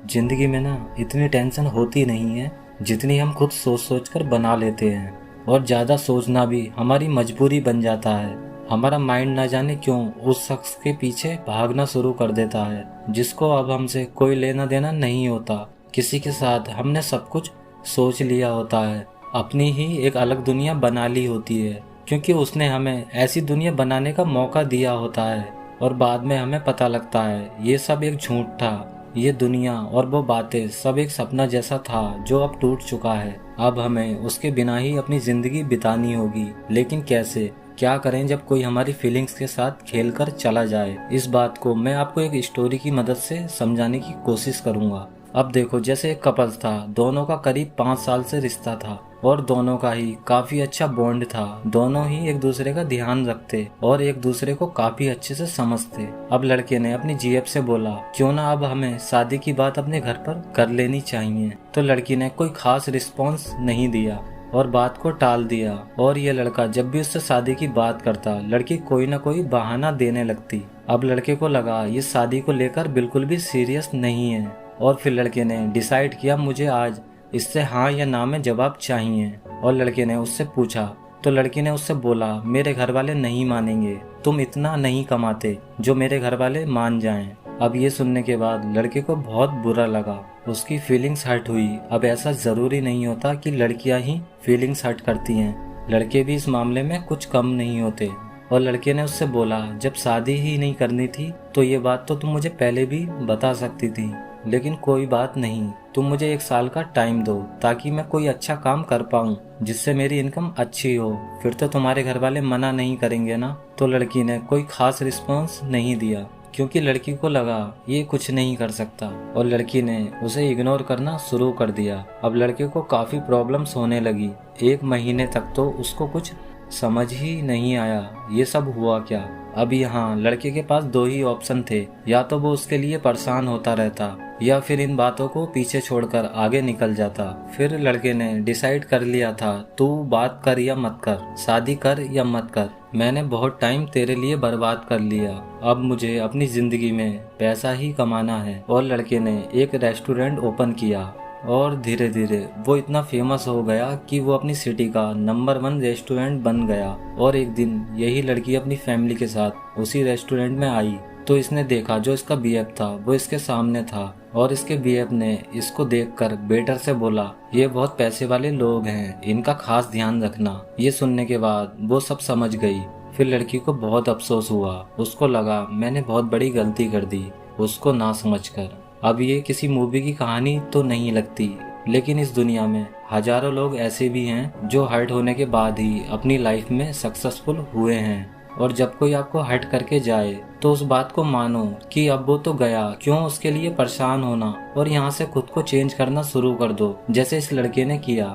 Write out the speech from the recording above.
जिंदगी में ना इतनी टेंशन होती नहीं है जितनी हम खुद सोच सोच कर बना लेते हैं। और ज़्यादा सोचना भी हमारी मजबूरी बन जाता है। हमारा माइंड ना जाने क्यों उस शख्स के पीछे भागना शुरू कर देता है जिसको अब हमसे कोई लेना देना नहीं होता। किसी के साथ हमने सब कुछ सोच लिया होता है, अपनी ही एक अलग दुनिया बना ली होती है, क्योंकि उसने हमें ऐसी दुनिया बनाने का मौका दिया होता है। और बाद में हमें पता लगता है ये सब एक झूठ था। ये दुनिया और वो बातें सब एक सपना जैसा था जो अब टूट चुका है। अब हमें उसके बिना ही अपनी जिंदगी बितानी होगी, लेकिन कैसे, क्या करें जब कोई हमारी फीलिंग्स के साथ खेलकर चला जाए। इस बात को मैं आपको एक स्टोरी की मदद से समझाने की कोशिश करूंगा। अब देखो, जैसे एक कपल था, दोनों का करीब 5 साल से रिश्ता था और दोनों का ही काफी अच्छा बॉन्ड था। दोनों ही एक दूसरे का ध्यान रखते और एक दूसरे को काफी अच्छे से समझते। अब लड़के ने अपनी जीएफ से बोला, क्यों ना अब हमें शादी की बात अपने घर पर कर लेनी चाहिए। तो लड़की ने कोई खास रिस्पॉन्स नहीं दिया और बात को टाल दिया। और ये लड़का जब भी उससे शादी की बात करता, लड़की कोई ना कोई बहाना देने लगती। अब लड़के को लगा ये शादी को लेकर बिल्कुल भी सीरियस नहीं है। और फिर लड़के ने डिसाइड किया मुझे आज इससे हाँ या ना में जवाब चाहिए। और लड़के ने उससे पूछा, तो लड़की ने उससे बोला, मेरे घर वाले नहीं मानेंगे, तुम इतना नहीं कमाते जो मेरे घर वाले मान जाएं। अब ये सुनने के बाद लड़के को बहुत बुरा लगा, उसकी फीलिंग्स हर्ट हुई। अब ऐसा जरूरी नहीं होता कि लड़कियां ही फीलिंग्स हर्ट करती हैं, लड़के भी इस मामले में कुछ कम नहीं होते। और लड़के ने उससे बोला, जब शादी ही नहीं करनी थी तो ये बात तो तुम मुझे पहले भी बता सकती थी, लेकिन कोई बात नहीं, तुम मुझे 1 साल का टाइम दो ताकि मैं कोई अच्छा काम कर पाऊँ जिससे मेरी इनकम अच्छी हो, फिर तो तुम्हारे घर वाले मना नहीं करेंगे ना। तो लड़की ने कोई खास रिस्पॉन्स नहीं दिया, क्योंकि लड़की को लगा ये कुछ नहीं कर सकता, और लड़की ने उसे इग्नोर करना शुरू कर दिया। अब लड़के को काफी प्रॉब्लम्स होने लगी। 1 महीने तक तो उसको कुछ समझ ही नहीं आया ये सब हुआ क्या। अब यहाँ लड़के के पास 2 ही ऑप्शन थे, या तो वो उसके लिए परेशान होता रहता या फिर इन बातों को पीछे छोड़कर आगे निकल जाता। फिर लड़के ने डिसाइड कर लिया था, तू बात कर या मत कर, शादी कर या मत कर, मैंने बहुत टाइम तेरे लिए बर्बाद कर लिया, अब मुझे अपनी जिंदगी में पैसा ही कमाना है। और लड़के ने एक रेस्टोरेंट ओपन किया और धीरे धीरे वो इतना फेमस हो गया कि वो अपनी सिटी का नंबर 1 रेस्टोरेंट बन गया। और एक दिन यही लड़की अपनी फैमिली के साथ उसी रेस्टोरेंट में आई तो इसने देखा जो इसका बीएफ था वो इसके सामने था। और इसके बीएफ ने इसको देखकर वेटर से बोला, ये बहुत पैसे वाले लोग हैं, इनका खास ध्यान रखना। ये सुनने के बाद वो सब समझ गई। फिर लड़की को बहुत अफसोस हुआ, उसको लगा मैंने बहुत बड़ी गलती कर दी उसको ना समझकर। अब ये किसी मूवी की कहानी तो नहीं लगती, लेकिन इस दुनिया में हजारों लोग ऐसे भी हैं जो हर्ट होने के बाद ही अपनी लाइफ में सक्सेसफुल हुए हैं। और जब कोई आपको हर्ट करके जाए तो उस बात को मानो कि अब वो तो गया, क्यों उसके लिए परेशान होना, और यहाँ से खुद को चेंज करना शुरू कर दो, जैसे इस लड़के ने किया।